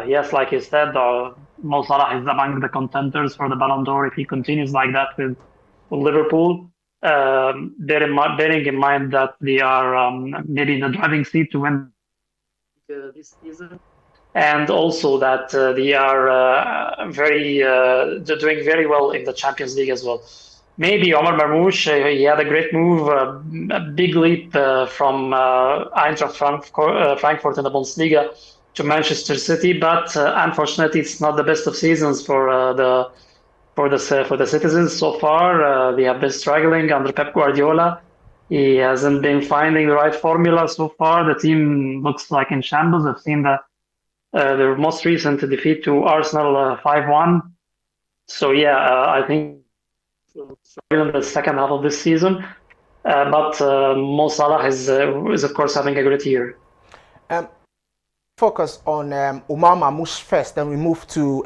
Yes, like you said, Mo Salah is among the contenders for the Ballon d'Or if he continues like that with Liverpool. Bearing in mind that they are maybe in the driving seat to win this season, and also that they are they're doing very well in the Champions League as well. Maybe Omar Marmoush, he had a great move, a big leap from Eintracht Frankfurt in the Bundesliga to Manchester City, but unfortunately, it's not the best of seasons for the citizens so far. They have been struggling under Pep Guardiola. He hasn't been finding the right formula so far. The team looks like in shambles. I've seen their most recent defeat to Arsenal 5-1. So yeah, I think struggle in the second half of this season. But Mo Salah is of course having a great year. Focus on Omar Marmoush first, then we move to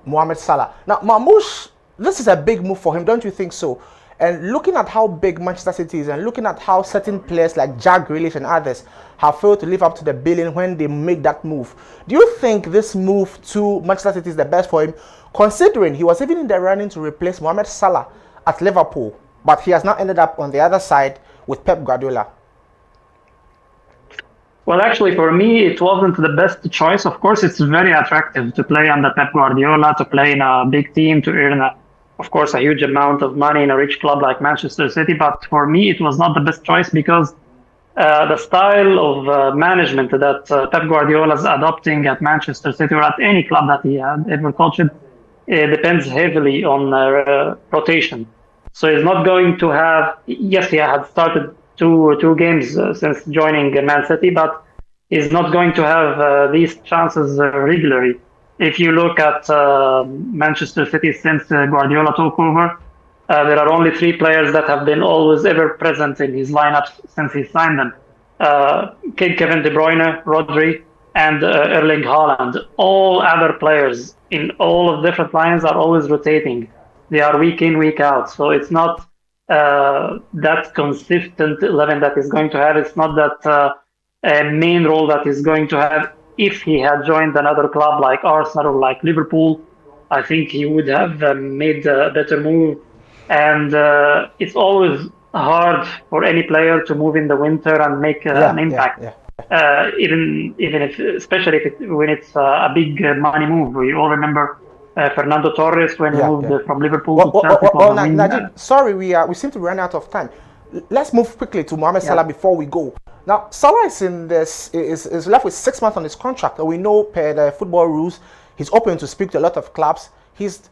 Mohammed Salah. Now, Marmoush, this is a big move for him, don't you think so? And looking at how big Manchester City is and looking at how certain players like Jack Grealish and others have failed to live up to the billing when they made that move, do you think this move to Manchester City is the best for him, considering he was even in the running to replace Mohammed Salah at Liverpool, but he has now ended up on the other side with Pep Guardiola? Well, actually, for me, it wasn't the best choice. Of course, it's very attractive to play under Pep Guardiola, to play in a big team, to earn, of course, a huge amount of money in a rich club like Manchester City. But for me, it was not the best choice because the style of management that Pep Guardiola is adopting at Manchester City or at any club that he had ever coached, depends heavily on rotation. So he's not going to have, yes, he had started two games since joining Man City, but he's not going to have these chances regularly. If you look at Manchester City since Guardiola took over, there are only 3 players that have been always ever present in his lineup since he signed them. Kevin De Bruyne, Rodri, and Erling Haaland. All other players in all of different lines are always rotating. They are week in, week out. So it's not that consistent 11 that he's going to have. It's not that main role that he's going to have. If he had joined another club like Arsenal or like Liverpool, I think he would have made a better move. And it's always hard for any player to move in the winter and make an impact. Even if, especially when it's a big money move. We all remember Fernando Torres when he moved from Liverpool to Chelsea. Nageeb, sorry, we seem to run out of time. Let's move quickly to Mohamed Salah before we go. Now, Salah is left with 6 months on his contract. We know per the football rules, he's open to speak to a lot of clubs. He's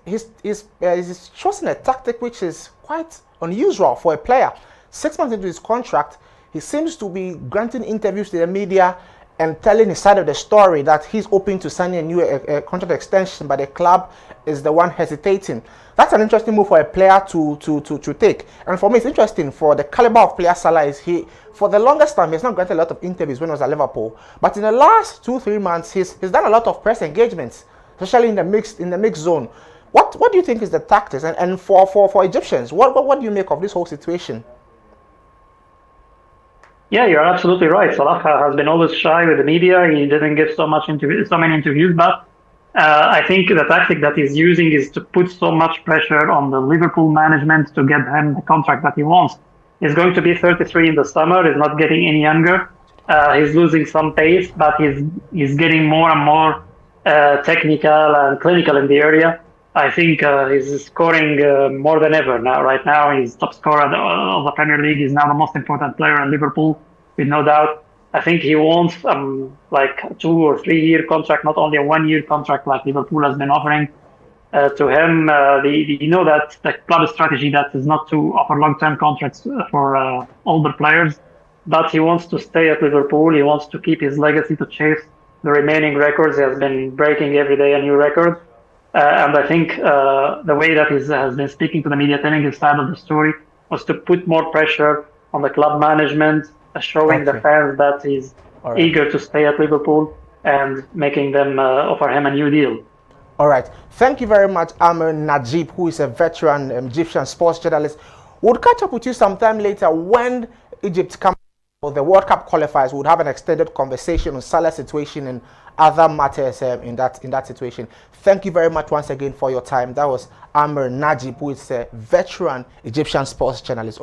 chosen a tactic which is quite unusual for a player. 6 months into his contract, he seems to be granting interviews to the media and telling his side of the story that he's open to signing a new contract extension, but the club is the one hesitating. That's an interesting move for a player to take. And for me, it's interesting for the caliber of player Salah is. For the longest time, he's not granted a lot of interviews when he was at Liverpool. But in the last 2-3 months, he's done a lot of press engagements, especially in the mixed zone. What do you think is the tactics? And for Egyptians, what do you make of this whole situation? Yeah, you're absolutely right. Salah has been always shy with the media. He didn't give so many interviews, but I think the tactic that he's using is to put so much pressure on the Liverpool management to get him the contract that he wants. He's going to be 33 in the summer. He's not getting any younger. He's losing some pace, but he's getting more and more technical and clinical in the area. I think he's scoring more than ever now. Right now, he's top scorer of the Premier League. He's now the most important player in Liverpool, with no doubt. I think he wants like a 2 or 3 year contract, not only a 1 year contract like Liverpool has been offering to him. You know that the club strategy that is not to offer long-term contracts for older players, but he wants to stay at Liverpool. He wants to keep his legacy, to chase the remaining records. He has been breaking every day a new record. And I think the way that he has been speaking to the media, telling his side of the story, was to put more pressure on the club management, showing the fans that he's eager to stay at Liverpool and making them offer him a new deal. All right. Thank you very much, Amr Nageeb, who is a veteran Egyptian sports journalist. We'll catch up with you sometime later when Egypt comes for the World Cup qualifiers. We'll have an extended conversation on Salah's situation and other matters in that situation. Thank you very much once again for your time. That was Amr Nageeb, who is a veteran Egyptian sports journalist.